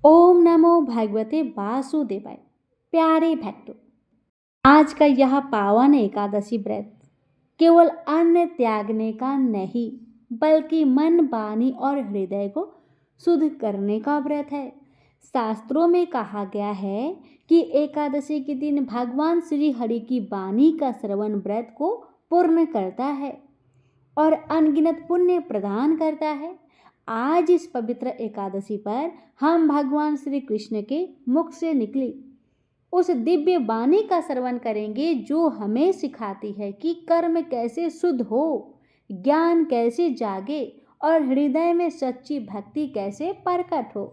ओम नमो भगवते वासुदेवाय। प्यारे भक्तों, आज का यह पावन एकादशी व्रत केवल अन्न त्यागने का नहीं, बल्कि मन, वाणी और हृदय को शुद्ध करने का व्रत है। शास्त्रों में कहा गया है कि एकादशी के दिन भगवान श्री हरि की वाणी का श्रवण व्रत को पूर्ण करता है और अनगिनत पुण्य प्रदान करता है। आज इस पवित्र एकादशी पर हम भगवान श्री कृष्ण के मुख से निकली उस दिव्य वाणी का श्रवण करेंगे जो हमें सिखाती है कि कर्म कैसे शुद्ध हो, ज्ञान कैसे जागे और हृदय में सच्ची भक्ति कैसे प्रकट हो।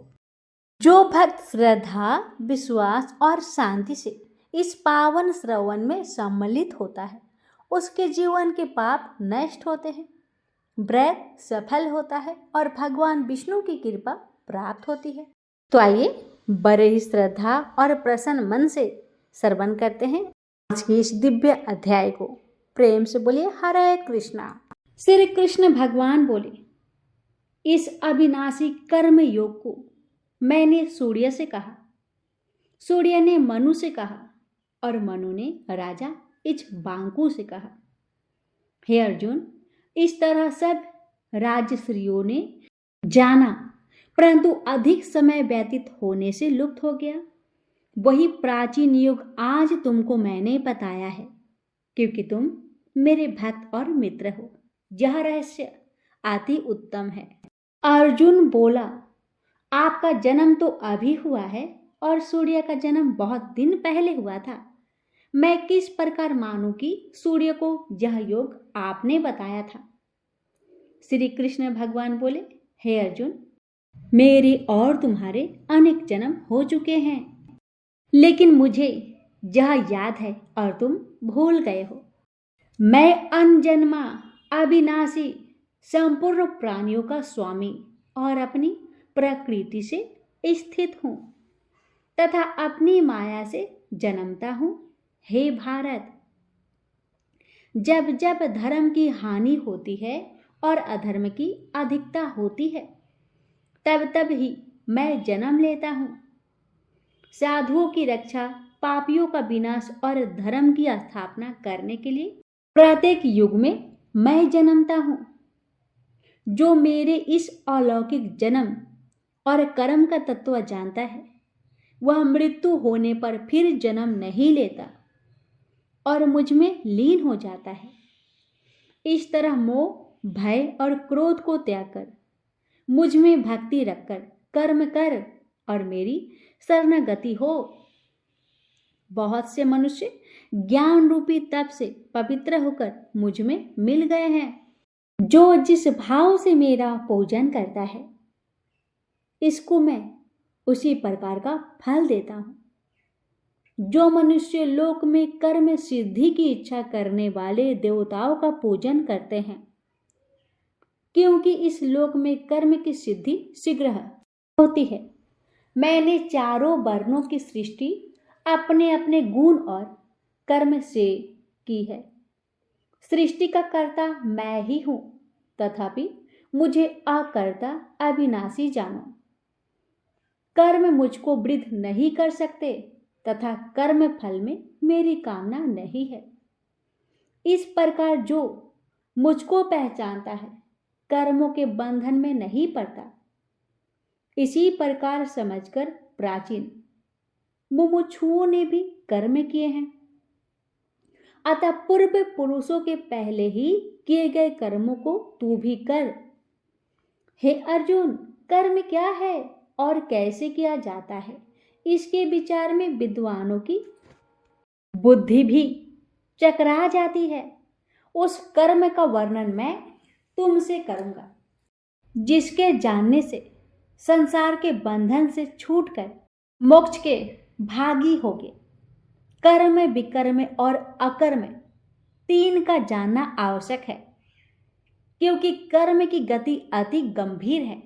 जो भक्त श्रद्धा, विश्वास और शांति से इस पावन श्रवण में सम्मिलित होता है, उसके जीवन के पाप नष्ट होते हैं, व्रत सफल होता है और भगवान विष्णु की कृपा प्राप्त होती है। तो आइए बड़े ही श्रद्धा और प्रसन्न मन से श्रवण करते हैं आज के इस दिव्य अध्याय को। प्रेम से बोलिए हरे कृष्णा। श्री कृष्ण भगवान बोले, इस अविनाशी कर्म योग को मैंने सूर्य से कहा, सूर्य ने मनु से कहा और मनु ने राजा इक्ष्वाकु से कहा। हे अर्जुन, इस तरह सब राजश्रियों ने जाना, परंतु अधिक समय व्यतीत होने से लुप्त हो गया। वही प्राचीन युग आज तुमको मैंने बताया है, क्योंकि तुम मेरे भक्त और मित्र हो। यह रहस्य अति उत्तम है। अर्जुन बोला, आपका जन्म तो अभी हुआ है और सूर्य का जन्म बहुत दिन पहले हुआ था। मैं किस प्रकार मानूं कि सूर्य को यह योग आपने बताया था। श्री कृष्ण भगवान बोले, हे अर्जुन, मेरे और तुम्हारे अनेक जन्म हो चुके हैं, लेकिन मुझे यह याद है और तुम भूल गए हो। मैं अनजन्मा, अविनाशी, संपूर्ण प्राणियों का स्वामी और अपनी प्रकृति से स्थित हूँ तथा अपनी माया से जन्मता हूँ। हे भारत, जब जब धर्म की हानि होती है और अधर्म की अधिकता होती है, तब तब ही मैं जन्म लेता हूँ। साधुओं की रक्षा, पापियों का विनाश और धर्म की स्थापना करने के लिए प्रत्येक युग में मैं जन्मता हूँ। जो मेरे इस अलौकिक जन्म और कर्म का तत्व जानता है, वह मृत्यु होने पर फिर जन्म नहीं लेता और मुझ में लीन हो जाता है। इस तरह मोह, भय और क्रोध को त्याग कर मुझ में भक्ति रखकर कर्म कर और मेरी शरणागति हो। बहुत से मनुष्य ज्ञान रूपी तप से पवित्र होकर मुझ में मिल गए हैं। जो जिस भाव से मेरा पूजन करता है, इसको मैं उसी प्रकार का फल देता हूँ। जो मनुष्य लोक में कर्म सिद्धि की इच्छा करने वाले देवताओं का पूजन करते हैं, क्योंकि इस लोक में कर्म की सिद्धि शीघ्र होती है, मैंने चारों वर्णों की सृष्टि अपने अपने गुण और कर्म से की है। सृष्टि का कर्ता मैं ही हूँ, तथापि मुझे अकर्ता, अविनाशी जानो। कर्म मुझको वृद्ध नहीं कर सकते तथा कर्म फल में मेरी कामना नहीं है। इस प्रकार जो मुझको पहचानता है, कर्मों के बंधन में नहीं पड़ता। इसी प्रकार समझकर प्राचीन मुमुक्षुओं ने भी कर्म किए हैं, अतः पूर्व पुरुषों के पहले ही किए गए कर्मों को तू भी कर। हे अर्जुन, कर्म क्या है और कैसे किया जाता है, इसके विचार में विद्वानों की बुद्धि भी चकरा जाती है। उस कर्म का वर्णन मैं तुमसे करूंगा, जिसके जानने से संसार के बंधन से छूटकर मोक्ष के भागी होगे। कर्म, विकर्म और अकर्म तीन का जानना आवश्यक है, क्योंकि कर्म की गति अति गंभीर है।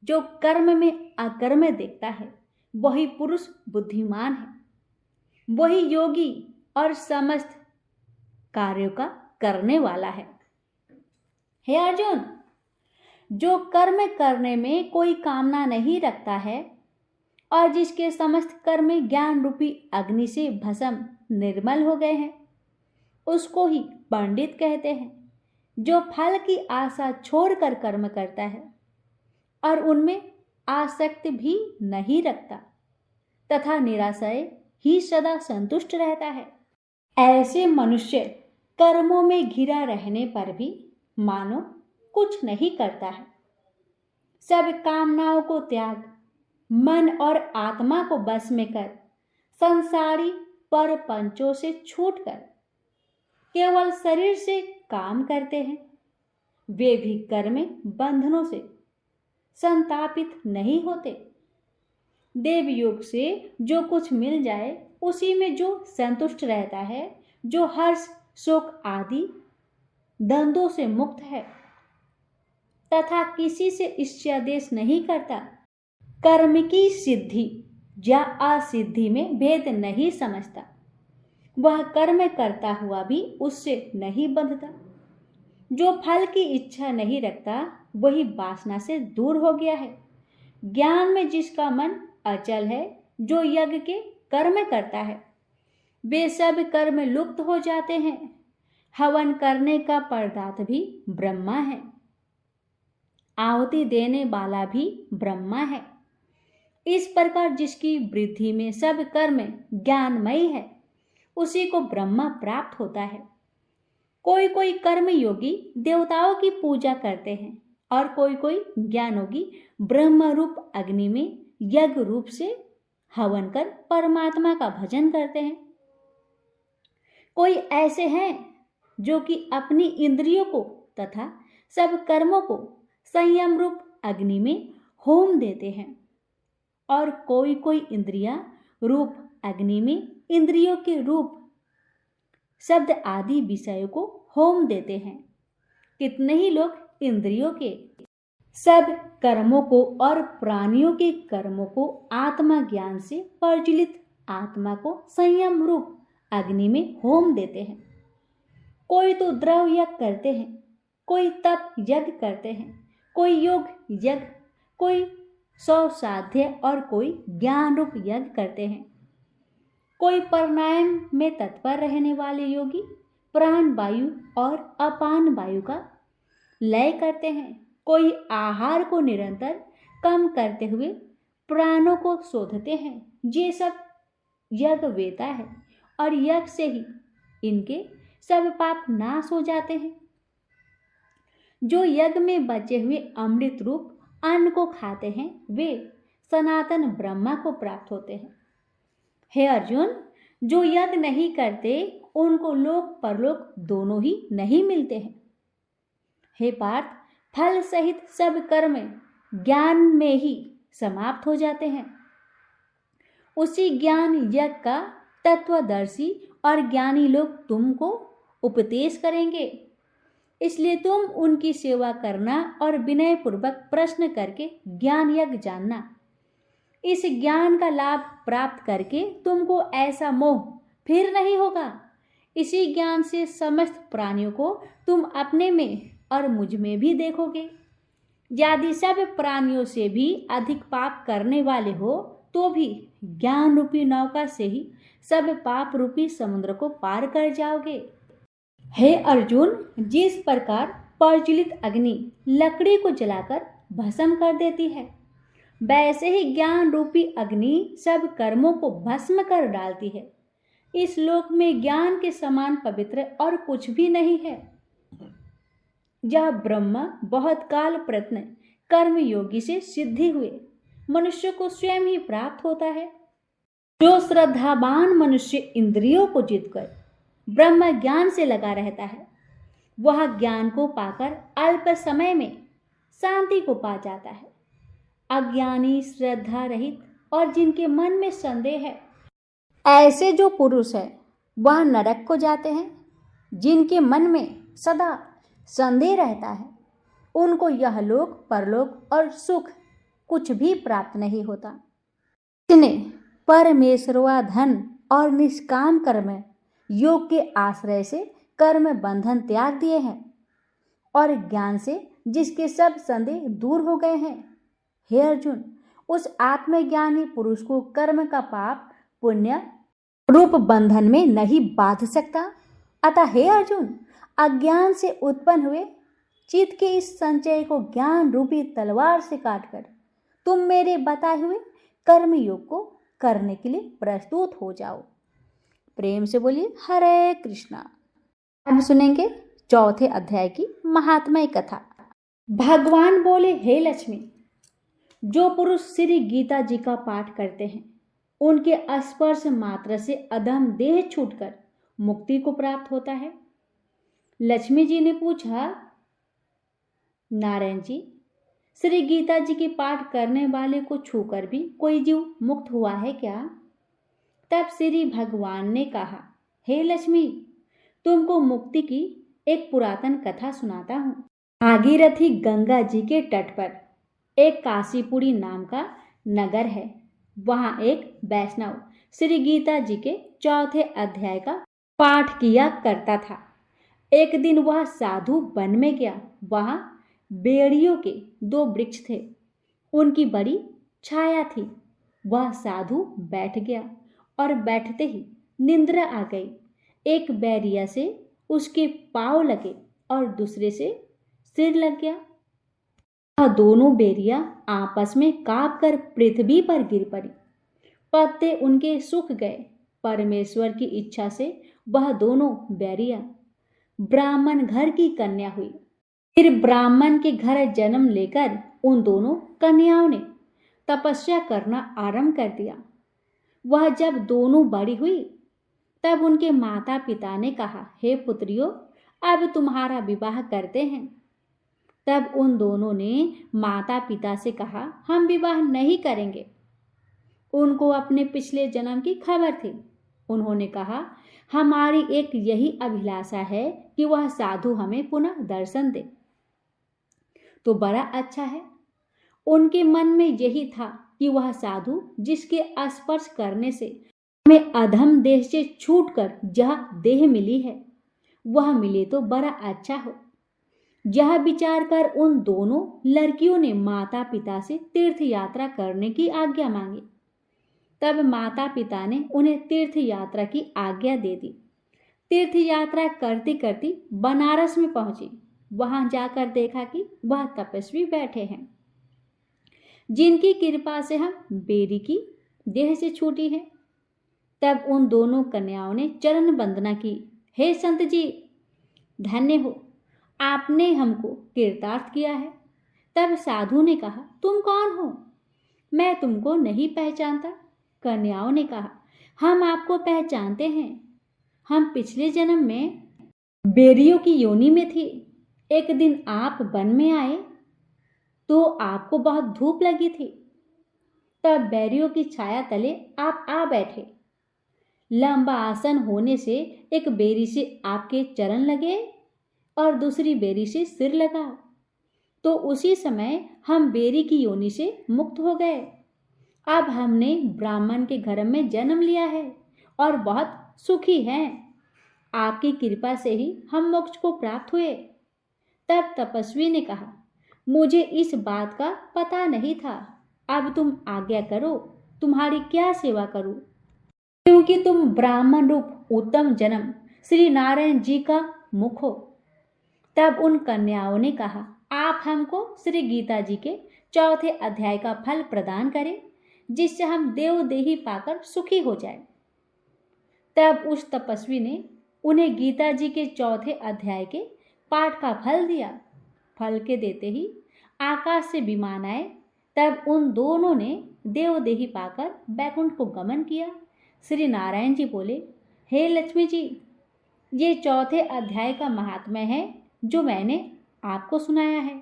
जो कर्म में अकर्म देखता है, वही पुरुष बुद्धिमान है, वही योगी और समस्त कार्यों का करने वाला है। हे अर्जुन, जो कर्म करने में कोई कामना नहीं रखता है, और जिसके समस्त कर्म ज्ञान रूपी अग्नि से भस्म निर्मल हो गए हैं, उसको ही पंडित कहते हैं, जो फल की आशा छोड़कर कर्म करता है और उनमें आसक्ति भी नहीं रखता तथा निराशय ही सदा संतुष्ट रहता है। ऐसे मनुष्य कर्मों में घिरा रहने पर भी मानो कुछ नहीं करता है। सब कामनाओं को त्याग, मन और आत्मा को बस में कर, संसारी पर पंचों से छूटकर केवल शरीर से काम करते हैं। वे भी कर्म बंधनों से संतापित नहीं होते। देवयोग से जो कुछ मिल जाए उसी में जो संतुष्ट रहता है, जो हर्ष शोक आदि द्वंद्वों से मुक्त है तथा किसी से इच्छादेश नहीं करता, कर्म की सिद्धि या असिद्धि में भेद नहीं समझता, वह कर्म करता हुआ भी उससे नहीं बंधता। जो फल की इच्छा नहीं रखता वही वासना से दूर हो गया है। ज्ञान में जिसका मन अचल है, जो यज्ञ के कर्म करता है, वे सब कर्म लुप्त हो जाते हैं। हवन करने का पदार्थ भी ब्रह्मा है, आहुति देने वाला भी ब्रह्मा है। इस प्रकार जिसकी वृद्धि में सब कर्म ज्ञानमयी है, उसी को ब्रह्मा प्राप्त होता है। कोई कोई कर्म योगी देवताओं की पूजा करते हैं और कोई कोई ज्ञानयोगी ब्रह्म रूप अग्नि में यज्ञ रूप से हवन कर परमात्मा का भजन करते हैं। कोई ऐसे हैं जो कि अपनी इंद्रियों को तथा सब कर्मों को संयम रूप अग्नि में होम देते हैं और कोई कोई इंद्रिया रूप अग्नि में इंद्रियों के रूप शब्द आदि विषयों को होम देते हैं। कितने ही लोग इंद्रियों के सब कर्मों को और प्राणियों के कर्मों को आत्मा ज्ञान से प्रज्वलित आत्मा को संयम रूप अग्नि में होम देते हैं। कोई तो द्रव यज्ञ करते हैं, कोई तप यज्ञ करते हैं, कोई योग यज्ञ, कोई सौ साध्य और कोई ज्ञान रूप यज्ञ करते हैं। कोई प्राणायाम में तत्पर रहने वाले योगी प्राण वायु और अपान वायु का लय करते हैं। कोई आहार को निरंतर कम करते हुए प्राणों को शोधते हैं। ये सब यज्ञ वेता है और यज्ञ से ही इनके सब पाप नाश हो जाते हैं। जो यज्ञ में बचे हुए अमृत रूप अन्न को खाते हैं, वे सनातन ब्रह्मा को प्राप्त होते हैं। हे अर्जुन, जो यज्ञ नहीं करते उनको लोक परलोक दोनों ही नहीं मिलते हैं। हे पार्थ, फल सहित सब कर्म ज्ञान में ही समाप्त हो जाते हैं। उसी ज्ञान यज्ञ का तत्वदर्शी और ज्ञानी लोग तुमको उपदेश करेंगे। इसलिए तुम उनकी सेवा करना और विनय पूर्वक प्रश्न करके ज्ञान यज्ञ जानना। इस ज्ञान का लाभ प्राप्त करके तुमको ऐसा मोह फिर नहीं होगा। इसी ज्ञान से समस्त प्राणियों को तुम अपने में और मुझ में भी देखोगे। यदि सब प्राणियों से भी अधिक पाप करने वाले हो तो भी ज्ञान रूपी नौका से ही सब पाप रूपी समुद्र को पार कर जाओगे। हे अर्जुन, जिस प्रकार प्रज्वलित अग्नि लकड़ी को जलाकर भस्म कर देती है, वैसे ही ज्ञान रूपी अग्नि सब कर्मों को भस्म कर डालती है। इस लोक में ज्ञान के समान पवित्र और कुछ भी नहीं है। यह ब्रह्म बहुत काल प्रयत्न कर्म योगी से सिद्धि हुए मनुष्य को स्वयं ही प्राप्त होता है। जो श्रद्धावान मनुष्य इंद्रियों को जीतकर ब्रह्म ज्ञान से लगा रहता है, वह ज्ञान को पाकर अल्प समय में शांति को पा जाता है। अज्ञानी, श्रद्धा रहित और जिनके मन में संदेह है, ऐसे जो पुरुष है वह नरक को जाते हैं। जिनके मन में सदा संदेह रहता है, उनको यह लोक परलोक और सुख कुछ भी प्राप्त नहीं होता। जिसने परमेश्वराधन और निष्काम कर्म योग के आश्रय से कर्म बंधन त्याग दिए हैं और ज्ञान से जिसके सब संदेह दूर हो गए हैं, हे अर्जुन, उस आत्मज्ञानी पुरुष को कर्म का पाप पुण्य रूप बंधन में नहीं बांध सकता। अतः हे अर्जुन, अज्ञान से उत्पन्न हुए चित्त के इस संचय को ज्ञान रूपी तलवार से काटकर तुम मेरे बताए हुए कर्म योग को करने के लिए प्रस्तुत हो जाओ। प्रेम से बोलिए हरे कृष्णा। अब सुनेंगे चौथे अध्याय की महात्म्य कथा। भगवान बोले, हे लक्ष्मी, जो पुरुष श्री गीता जी का पाठ करते हैं उनके स्पर्श मात्र से अधम देह छूटकर मुक्ति को प्राप्त होता है। लक्ष्मी जी ने पूछा, नारायण जी, श्री गीता जी के पाठ करने वाले को छूकर भी कोई जीव मुक्त हुआ है क्या? तब श्री भगवान ने कहा, हे लक्ष्मी, तुमको मुक्ति की एक पुरातन कथा सुनाता हूं। भागीरथी गंगा जी के तट पर एक काशीपुरी नाम का नगर है। वहां एक वैष्णव श्री गीता जी के चौथे अध्याय का पाठ किया करता था। एक दिन वह साधु वन में गया। वहां बेड़ियों के 2 वृक्ष थे, उनकी बड़ी छाया थी। वह साधु बैठ गया और बैठते ही निंद्रा आ गई। एक बैरिया से उसके पांव लगे और दूसरे से सिर लग गया। वह दोनों बेरिया आपस में कांपकर पृथ्वी पर गिर पड़ी। पत्ते उनके सूख गए। परमेश्वर की इच्छा से वह दोनों बैरिया ब्राह्मण घर की कन्या हुई। फिर ब्राह्मण के घर जन्म लेकर उन दोनों कन्याओं ने तपस्या करना आरंभ कर दिया। वह जब दोनों बड़ी हुई तब उनके माता पिता ने कहा, हे पुत्रियों, अब तुम्हारा विवाह करते हैं। तब उन दोनों ने माता पिता से कहा, हम विवाह नहीं करेंगे। उनको अपने पिछले जन्म की खबर थी। उन्होंने कहा, हमारी एक यही अभिलाषा है कि वह साधु हमें पुनः दर्शन दे तो बड़ा अच्छा है। उनके मन में यही था कि वह साधु जिसके स्पर्श करने से हमें अधम देह से छूटकर यह देह मिली है, वह मिले तो बड़ा अच्छा हो। यह विचार कर उन दोनों लड़कियों ने माता पिता से तीर्थ यात्रा करने की आज्ञा मांगी। तब माता पिता ने उन्हें तीर्थ यात्रा की आज्ञा दे दी। तीर्थ यात्रा करती करती बनारस में पहुंची। वहां जाकर देखा कि वह तपस्वी बैठे हैं, जिनकी कृपा से हम बेरी की देह से छूटी है। तब उन दोनों कन्याओं ने चरण वंदना की, हे संत जी, धन्य हो, आपने हमको कृतार्थ किया है। तब साधु ने कहा, तुम कौन हो? मैं तुमको नहीं पहचानता। कन्याओं ने कहा, हम आपको पहचानते हैं। हम पिछले जन्म में बेरियों की योनि में थी। एक दिन आप वन में आए तो आपको बहुत धूप लगी थी। तब बेरियों की छाया तले आप आ बैठे। लंबा आसन होने से एक बेरी से आपके चरण लगे और दूसरी बेरी से सिर लगा, तो उसी समय हम बेरी की योनि से मुक्त हो गए। अब हमने ब्राह्मण के घर में जन्म लिया है और बहुत सुखी हैं। आपकी कृपा से ही हम मोक्ष को प्राप्त हुए। तब तपस्वी ने कहा, मुझे इस बात का पता नहीं था। अब तुम आज्ञा करो, तुम्हारी क्या सेवा करूं? क्योंकि तुम ब्राह्मण रूप उत्तम जन्म श्री नारायण जी का मुख हो। तब उन कन्याओं ने कहा, आप हमको श्री गीता जी के चौथे अध्याय का फल प्रदान करें, जिससे हम देवदेही पाकर सुखी हो जाए। तब उस तपस्वी ने उन्हें गीता जी के चौथे अध्याय के पाठ का फल दिया। फल के देते ही आकाश से विमान आए। तब उन दोनों ने देवदेही पाकर बैकुंठ को गमन किया। श्री नारायण जी बोले, हे लक्ष्मी जी, ये चौथे अध्याय का महात्म्य है जो मैंने आपको सुनाया है।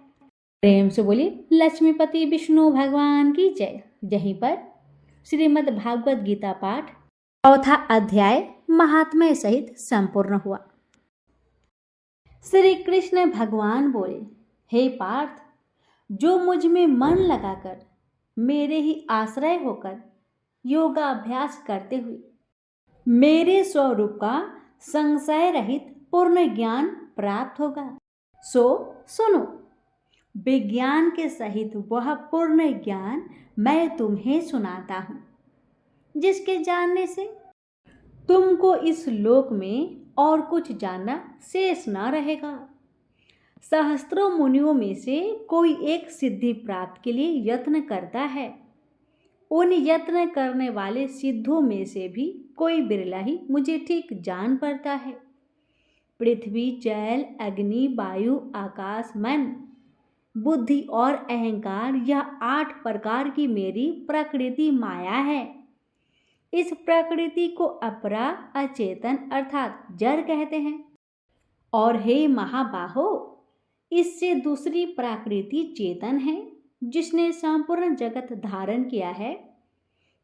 प्रेम से बोलिए लक्ष्मीपति विष्णु भगवान की जय। यहीं पर श्रीमद् भागवत गीता पाठ चौथा अध्याय महात्म्य सहित संपूर्ण हुआ। श्री कृष्ण भगवान बोले, हे पार्थ, जो मुझ में मन लगाकर मेरे ही आश्रय होकर योगाभ्यास करते हुए मेरे स्वरूप का संशय रहित पूर्ण ज्ञान प्राप्त होगा, सो सुनो। विज्ञान के सहित वह पूर्ण ज्ञान मैं तुम्हें सुनाता हूँ, जिसके जानने से तुमको इस लोक में और कुछ जानना शेष न रहेगा। सहस्त्रों मुनियों में से कोई एक सिद्धि प्राप्त के लिए यत्न करता है। उन यत्न करने वाले सिद्धों में से भी कोई बिरला ही मुझे ठीक जान पड़ता है। पृथ्वी, जल, अग्नि, वायु, आकाश, मन, बुद्धि और अहंकार, यह 8 प्रकार की मेरी प्रकृति माया है। इस प्रकृति को अपरा, अचेतन अर्थात जड़ कहते हैं। और हे महाबाहो, इससे दूसरी प्रकृति चेतन है, जिसने संपूर्ण जगत धारण किया है।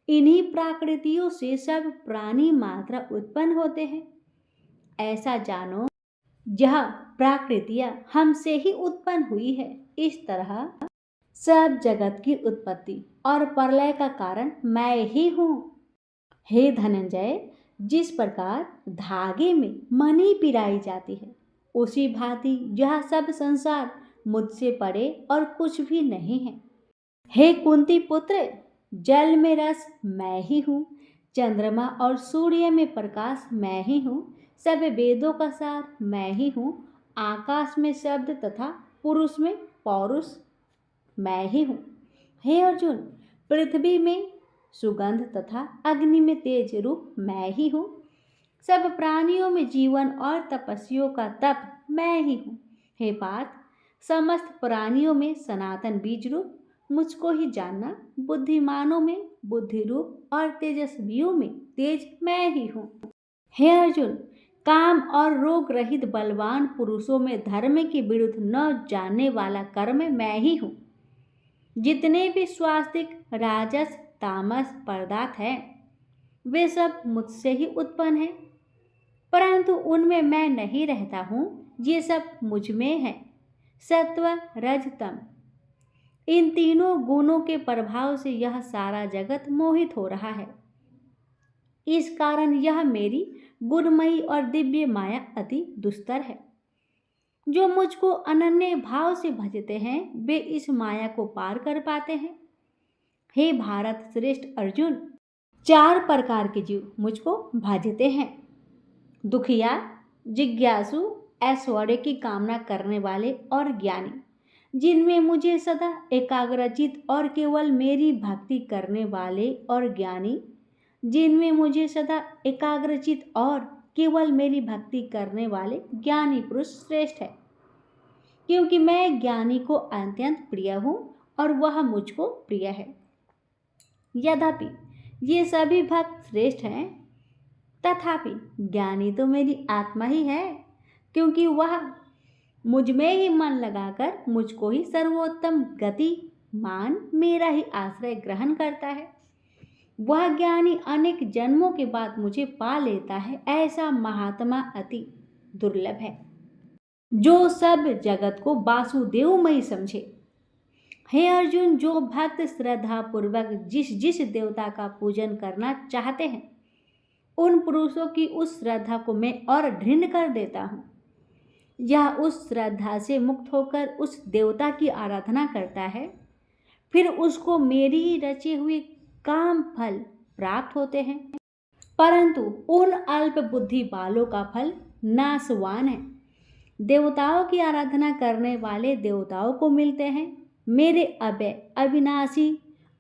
इन्हीं प्रकृतियों से सब प्राणी मात्र उत्पन्न होते हैं। ऐसा जानो, यह प्रकृतियां हमसे ही उत्पन्न हुई है। इस तरह सब जगत की उत्पत्ति और प्रलय का कारण मैं ही हूँ। हे धनंजय, जिस प्रकार धागे में मणि पिराई जाती है, उसी भांति यह सब संसार मुझसे परे और कुछ भी नहीं है। हे कुंती पुत्र, जल में रस मैं ही हूँ, चंद्रमा और सूर्य में प्रकाश मैं ही हूँ, सब वेदों का सार मैं ही हूँ, आकाश में शब्द तथा पुरुष में पौरुष मैं ही हूँ। हे अर्जुन, पृथ्वी में सुगंध तथा अग्नि में तेज रूप मैं ही हूँ, सब प्राणियों में जीवन और तपस्वियों का तप मैं ही हूँ। हे पार्थ, समस्त प्राणियों में सनातन बीज रूप मुझको ही जानना, बुद्धिमानों में बुद्धि रूप और तेजस्वियों में तेज मैं ही हूँ। हे अर्जुन, काम और रोग रहित बलवान पुरुषों में धर्म के विरुद्ध न जानने वाला कर्म मैं ही हूँ। जितने भी स्वास्तिक, राजस, तामस पदार्थ हैं, वे सब मुझसे ही उत्पन्न हैं, परंतु उनमें मैं नहीं रहता हूँ। ये सब मुझ में है। सत्व, रज, तम, इन तीनों गुणों के प्रभाव से यह सारा जगत मोहित हो रहा है। इस कारण यह मेरी गुणमयी और दिव्य माया अति दुस्तर है। जो मुझको अनन्य भाव से भजते हैं, वे इस माया को पार कर पाते हैं। हे भारत श्रेष्ठ अर्जुन, 4 प्रकार के जीव मुझको भजते हैं। दुखिया, जिज्ञासु, ऐश्वर्य की कामना करने वाले और ज्ञानी, जिनमें मुझे सदा एकाग्रचित और केवल मेरी भक्ति करने वाले और ज्ञानी, जिनमें मुझे सदा एकाग्रचित और केवल मेरी भक्ति करने वाले ज्ञानी पुरुष श्रेष्ठ है, क्योंकि मैं ज्ञानी को अत्यंत प्रिय हूँ और वह मुझको प्रिय है। यद्यपि ये सभी भक्त श्रेष्ठ हैं, तथापि ज्ञानी तो मेरी आत्मा ही है, क्योंकि वह मुझ में ही मन लगाकर मुझको ही सर्वोत्तम गति मान मेरा ही आश्रय ग्रहण करता है। वह ज्ञानी अनेक जन्मों के बाद मुझे पा लेता है। ऐसा महात्मा अति दुर्लभ है, जो सब जगत को वासुदेवमय समझे। हे अर्जुन, जो भक्त श्रद्धा पूर्वक जिस जिस देवता का पूजन करना चाहते हैं, उन पुरुषों की उस श्रद्धा को मैं और दृढ़ कर देता हूँ। यह उस श्रद्धा से मुक्त होकर उस देवता की आराधना करता है, फिर उसको मेरी ही रचे हुए काम फल प्राप्त होते हैं। परंतु उन अल्प बुद्धि वालों का फल नाशवान है। देवताओं की आराधना करने वाले देवताओं को मिलते हैं। मेरे अव्यय, अविनाशी,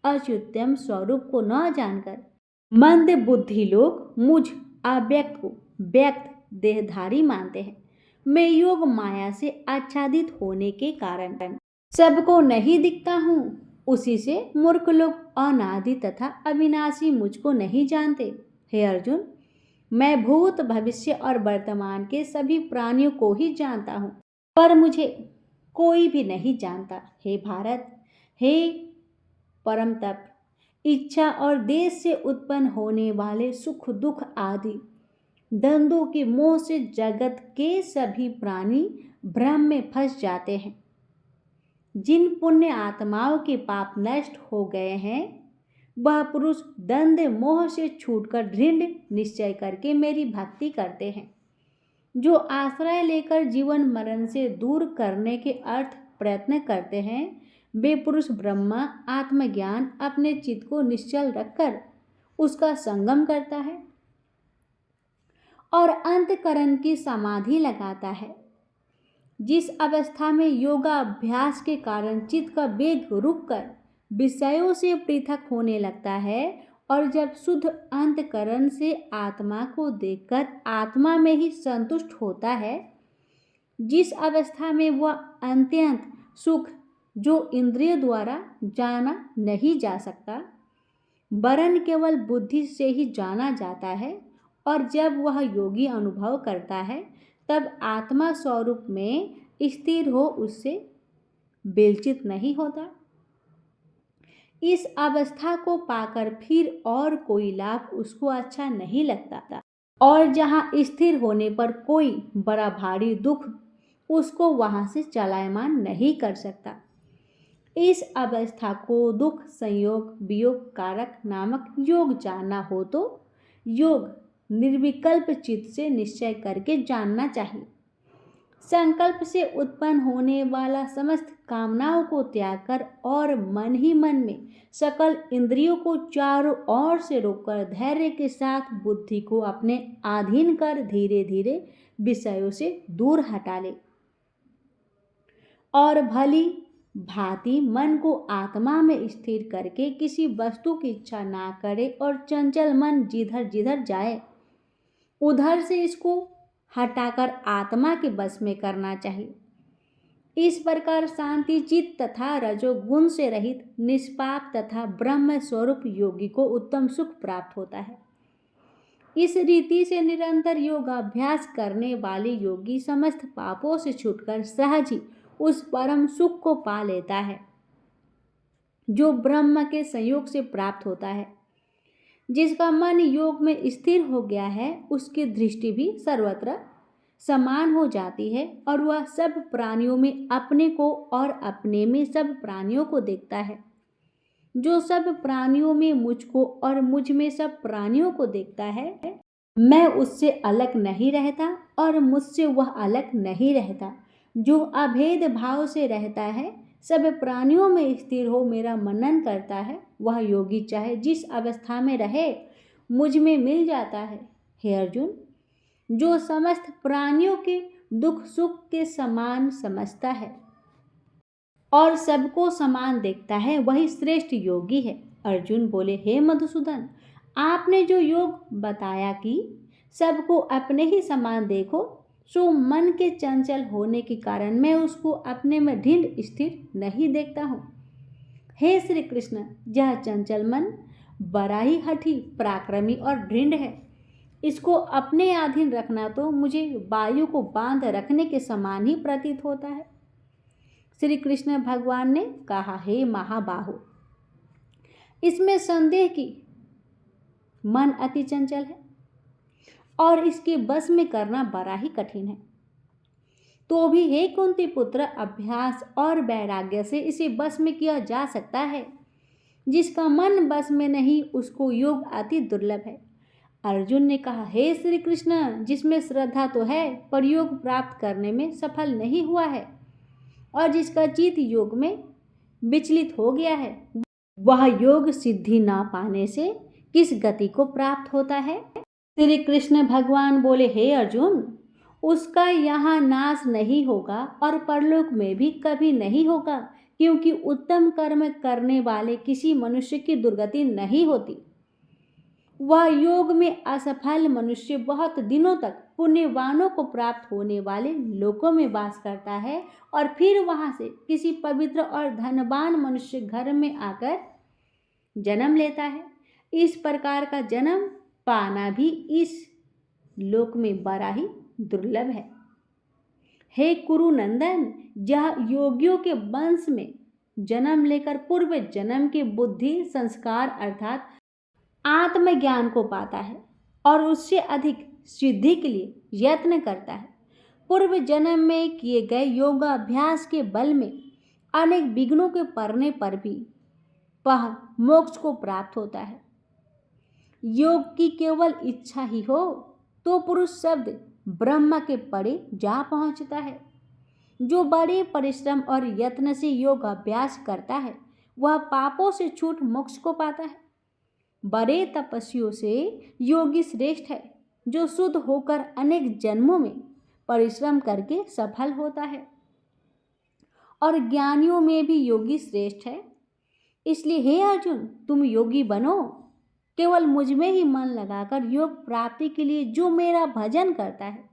अच्युतम स्वरूप को न जानकर मंद बुद्धि लोग मुझ अव्यक्त को व्यक्त देहधारी मानते हैं। मैं योग माया से आच्छादित होने के कारण सबको नहीं दिखता हूँ, उसी से मूर्ख लोग अनादि तथा अविनाशी मुझको नहीं जानते। हे अर्जुन, मैं भूत, भविष्य और वर्तमान के सभी प्राणियों को ही जानता हूँ, पर मुझे कोई भी नहीं जानता। हे भारत, हे परम तप, इच्छा और देश से उत्पन्न होने वाले सुख दुख आदि द्वंद्वों के मोह से जगत के सभी प्राणी भ्रम में फंस जाते हैं। जिन पुण्य आत्माओं के पाप नष्ट हो गए हैं, वह पुरुष द्वंद्व मोह से छूटकर दृढ़ निश्चय करके मेरी भक्ति करते हैं। जो आश्रय लेकर जीवन मरण से दूर करने के अर्थ प्रयत्न करते हैं वे पुरुष ब्रह्मा आत्मज्ञान अपने चित्त को निश्चल रखकर उसका संगम करता है और अंतःकरण की समाधि लगाता है। जिस अवस्था में योगाभ्यास के कारण चित्त का वेग रुककर विषयों से पृथक होने लगता है और जब शुद्ध अंतःकरण से आत्मा को देखकर आत्मा में ही संतुष्ट होता है, जिस अवस्था में वह अत्यंत सुख जो इंद्रिय द्वारा जाना नहीं जा सकता वरन केवल बुद्धि से ही जाना जाता है, और जब वह योगी अनुभव करता है तब आत्मा स्वरूप में स्थिर हो उससे विचलित नहीं होता। इस अवस्था को पाकर फिर और कोई लाभ उसको अच्छा नहीं लगता था, और जहाँ स्थिर होने पर कोई बड़ा भारी दुख उसको वहाँ से चलायमान नहीं कर सकता। इस अवस्था को दुख संयोग वियोग कारक नामक योग जानना हो तो योग निर्विकल्प चित्त से निश्चय करके जानना चाहिए। संकल्प से उत्पन्न होने वाला समस्त कामनाओं को त्याग कर और मन ही मन में सकल इंद्रियों को चारों ओर से रोककर धैर्य के साथ बुद्धि को अपने अधीन कर धीरे धीरे विषयों से दूर हटा ले और भली भांति मन को आत्मा में स्थिर करके किसी वस्तु की इच्छा ना करे और चंचल मन जिधर जिधर जाए उधर से इसको हटाकर आत्मा के बस में करना चाहिए। इस प्रकार शांति चित्त तथा रजोगुण से रहित निष्पाप तथा ब्रह्म स्वरूप योगी को उत्तम सुख प्राप्त होता है। इस रीति से निरंतर योगाभ्यास करने वाले योगी समस्त पापों से छूटकर सहज ही उस परम सुख को पा लेता है जो ब्रह्म के संयोग से प्राप्त होता है। जिसका मन योग में स्थिर हो गया है उसकी दृष्टि भी सर्वत्र समान हो जाती है और वह सब प्राणियों में अपने को और अपने में सब प्राणियों को देखता है। जो सब प्राणियों में मुझको और मुझ में सब प्राणियों को देखता है, मैं उससे अलग नहीं रहता और मुझसे वह अलग नहीं रहता। जो अभेद भाव से रहता है सब प्राणियों में स्थिर हो मेरा मनन करता है, वह योगी चाहे जिस अवस्था में रहे मुझ में मिल जाता है। हे अर्जुन, जो समस्त प्राणियों के दुख सुख के समान समझता है और सबको समान देखता है वही श्रेष्ठ योगी है। अर्जुन बोले, हे मधुसूदन, आपने जो योग बताया कि सबको अपने ही समान देखो, सो मन के चंचल होने के कारण मैं उसको अपने में दृढ़ स्थिर नहीं देखता हूँ। हे श्री कृष्ण, यह चंचल मन बड़ा ही हठी पराक्रमी और दृढ़ है। इसको अपने अधीन रखना तो मुझे वायु को बांध रखने के समान ही प्रतीत होता है। श्री कृष्ण भगवान ने कहा, हे महाबाहो, इसमें संदेह की मन अति चंचल है और इसके बस में करना बड़ा ही कठिन है। तो भी हे कुंती पुत्र, अभ्यास और वैराग्य से इसे बस में किया जा सकता है। जिसका मन बस में नहीं उसको योग अति दुर्लभ है। अर्जुन ने कहा, हे श्री कृष्ण, जिसमें श्रद्धा तो है पर योग प्राप्त करने में सफल नहीं हुआ है और जिसका चित्त योग में विचलित हो गया है, वह योग सिद्धि ना पाने से किस गति को प्राप्त होता है। श्री कृष्ण भगवान बोले, हे अर्जुन, उसका यहाँ नाश नहीं होगा और परलोक में भी कभी नहीं होगा, क्योंकि उत्तम कर्म करने वाले किसी मनुष्य की दुर्गति नहीं होती। वह योग में असफल मनुष्य बहुत दिनों तक पुण्यवानों को प्राप्त होने वाले लोकों में वास करता है और फिर वहां से किसी पवित्र और धनवान मनुष्य घर में आकर जन्म लेता है। इस प्रकार का जन्म पाना भी इस लोक में बड़ा ही दुर्लभ है। हे कुरुनंदन, यह योगियों के वंश में जन्म लेकर पूर्व जन्म के बुद्धि संस्कार अर्थात आत्मज्ञान को पाता है और उससे अधिक सिद्धि के लिए यत्न करता है। पूर्व जन्म में किए गए योगाभ्यास के बल में अनेक विघ्नों के पड़ने पर भी वह मोक्ष को प्राप्त होता है। योग की केवल इच्छा ही हो तो पुरुष शब्द ब्रह्म के परे जा पहुंचता है। जो बड़े परिश्रम और यत्न से योग अभ्यास करता है वह पापों से छूट मोक्ष को पाता है। बड़े तपस्वियों से योगी श्रेष्ठ है जो शुद्ध होकर अनेक जन्मों में परिश्रम करके सफल होता है। और ज्ञानियों में भी योगी श्रेष्ठ है। इसलिए हे अर्जुन, तुम योगी बनो। केवल मुझ में ही मन लगाकर योग प्राप्ति के लिए जो मेरा भजन करता है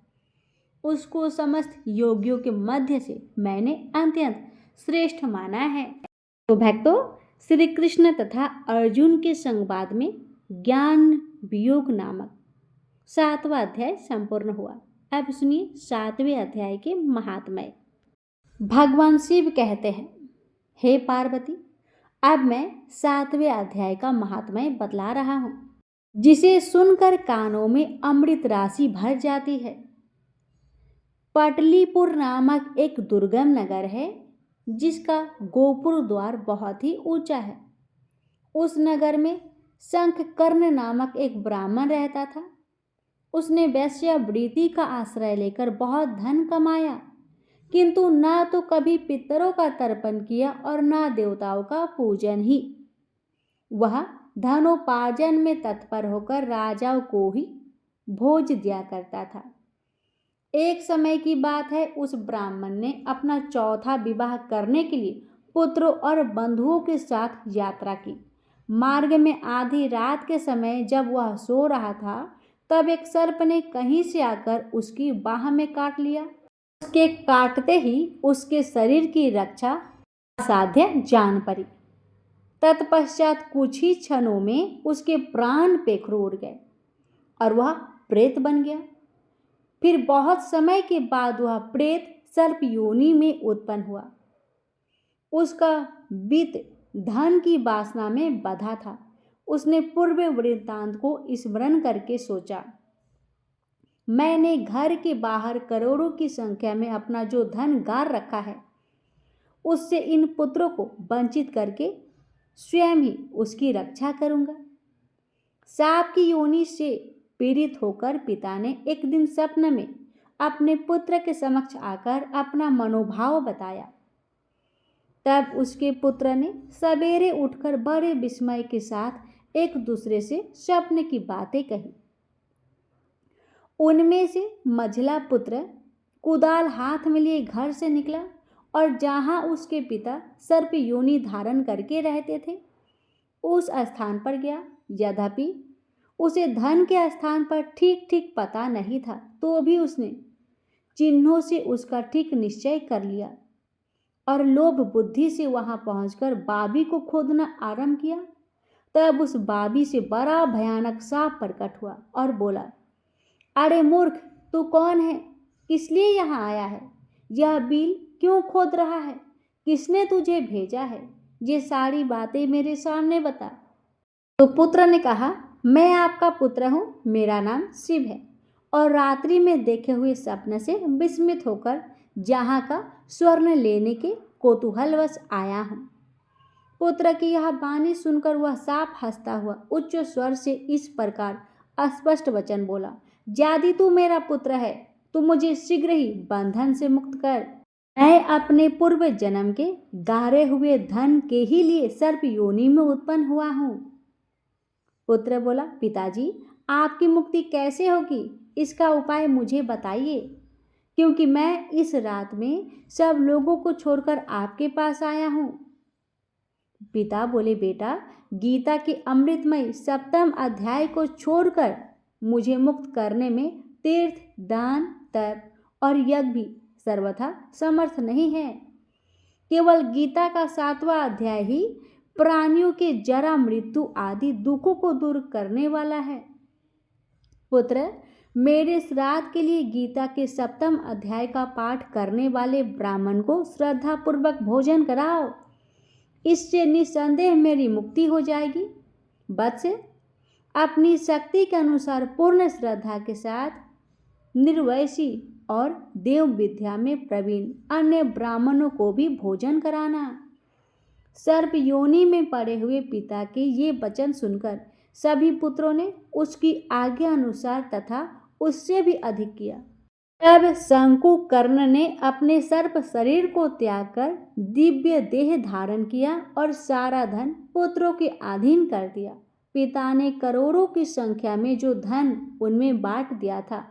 उसको समस्त योगियों के मध्य से मैंने अत्यंत श्रेष्ठ माना है। तो भक्तों, श्री कृष्ण तथा अर्जुन के संवाद में ज्ञान वियोग नामक 7वां अध्याय संपूर्ण हुआ। अब सुनिए 7वें अध्याय के महात्म्य। भगवान शिव कहते हैं, हे पार्वती, अब मैं 7वें अध्याय का महात्म्य बतला रहा हूं, जिसे सुनकर कानों में अमृत राशि भर जाती है। पटलीपुर नामक एक दुर्गम नगर है जिसका गोपुर द्वार बहुत ही ऊंचा है। उस नगर में शंखकर्ण नामक एक ब्राह्मण रहता था। उसने वेश्यावृत्ति का आश्रय लेकर बहुत धन कमाया, किंतु ना तो कभी पितरों का तर्पण किया और ना देवताओं का पूजन ही। वह धनोपार्जन में तत्पर होकर राजाओं को ही भोज दिया करता था। एक समय की बात है, उस ब्राह्मण ने अपना चौथा विवाह करने के लिए पुत्रों और बंधुओं के साथ यात्रा की। मार्ग में आधी रात के समय जब वह सो रहा था तब एक सर्प ने कहीं से आकर उसकी बाह में काट लिया। उसके काटते ही उसके शरीर की रक्षा असाध्य जान पड़ी। तत्पश्चात कुछ ही क्षणों में उसके प्राण पेखरू उड़ गए और वह प्रेत बन गया। फिर बहुत समय के बाद वह प्रेत सर्प योनि में उत्पन्न हुआ। उसका वित्त धन की वासना में बंधा था। उसने पूर्व वृत्तांत को स्मरण करके सोचा, मैंने घर के बाहर करोड़ों की संख्या में अपना जो धन गार रखा है उससे इन पुत्रों को वंचित करके स्वयं ही उसकी रक्षा करूंगा। सांप की योनि से पीड़ित होकर पिता ने एक दिन स्वप्न में अपने पुत्र के समक्ष आकर अपना मनोभाव बताया। तब उसके पुत्र ने सवेरे उठकर बड़े विस्मय के साथ एक दूसरे से स्वप्न की बातें कही। उनमें से मझला पुत्र कुदाल हाथ में लिए घर से निकला और जहां उसके पिता सर्प योनि धारण करके रहते थे उस स्थान पर गया। यद्यपि उसे धन के स्थान पर ठीक ठीक पता नहीं था, तो भी उसने चिन्हों से उसका ठीक निश्चय कर लिया और लोभ बुद्धि से वहां पहुंचकर बाबी को खोदना आरंभ किया। तब उस बाबी से बड़ा भयानक सांप प्रकट हुआ और बोला, अरे मूर्ख, तू कौन है? किस लिए यहाँ आया है? यह बिल क्यों खोद रहा है? किसने तुझे भेजा है? ये सारी बातें मेरे सामने बता। तो पुत्र ने कहा, मैं आपका पुत्र हूँ, मेरा नाम शिव है और रात्रि में देखे हुए स्वप्न से विस्मित होकर जहाँ का स्वर्ण लेने के कौतूहलवश आया हूँ। पुत्र की यह वाणी सुनकर वह सांप हंसता हुआ उच्च स्वर से इस प्रकार स्पष्ट वचन बोला, यदि तू मेरा पुत्र है तो मुझे शीघ्र ही बंधन से मुक्त कर। मैं अपने पूर्व जन्म के गारे हुए धन के ही लिए सर्प योनि में उत्पन्न हुआ हूँ। पुत्र बोला, पिताजी, आपकी मुक्ति कैसे होगी? इसका उपाय मुझे बताइए, क्योंकि मैं इस रात में सब लोगों को छोड़कर आपके पास आया हूँ। पिता बोले, बेटा, गीता के अमृतमय 7वें अध्याय को छोड़कर मुझे मुक्त करने में तीर्थ, दान, तप और यज्ञ भी सर्वथा समर्थ नहीं है। केवल गीता का 7वां अध्याय ही प्राणियों के जरा, मृत्यु आदि दुखों को दूर करने वाला है। पुत्र, मेरे श्राद्ध के लिए गीता के 7वें अध्याय का पाठ करने वाले ब्राह्मण को श्रद्धापूर्वक भोजन कराओ। इससे निस्संदेह मेरी मुक्ति हो जाएगी। वत्स, अपनी शक्ति के अनुसार पूर्ण श्रद्धा के साथ निर्वैसी और देव विद्या में प्रवीण अन्य ब्राह्मणों को भी भोजन कराना। सर्प योनि में पड़े हुए पिता के ये वचन सुनकर सभी पुत्रों ने उसकी आज्ञा अनुसार तथा उससे भी अधिक किया। तब शंकुकर्ण ने अपने सर्प शरीर को त्याग कर दिव्य देह धारण किया और सारा धन पुत्रों के अधीन कर दिया। पिता ने करोड़ों की संख्या में जो धन उनमें बांट दिया था,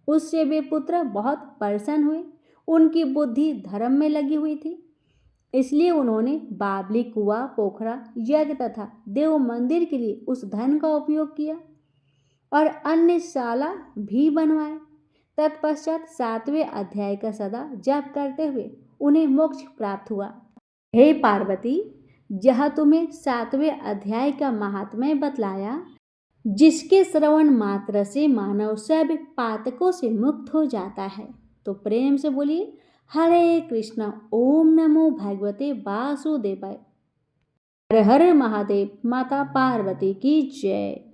उससे वे पुत्र बहुत प्रसन्न हुए। उनकी बुद्धि धर्म में लगी हुई थी, इसलिए उन्होंने बावली, कुआं, पोखरा, यज्ञ तथा देव मंदिर के लिए उस धन का उपयोग किया और अन्य शाला भी बनवाए। तत्पश्चात 7वें अध्याय का सदा जप करते हुए उन्हें मोक्ष प्राप्त हुआ। हे पार्वती, यह तुम्हें 7वें अध्याय का महात्म्य बतलाया, जिसके श्रवण मात्र से मानव सब पातकों से मुक्त हो जाता है। तो प्रेम से बोलिए हरे कृष्णा, ओम नमो भगवते वासुदेवाय। हर हर महादेव। माता पार्वती की जय।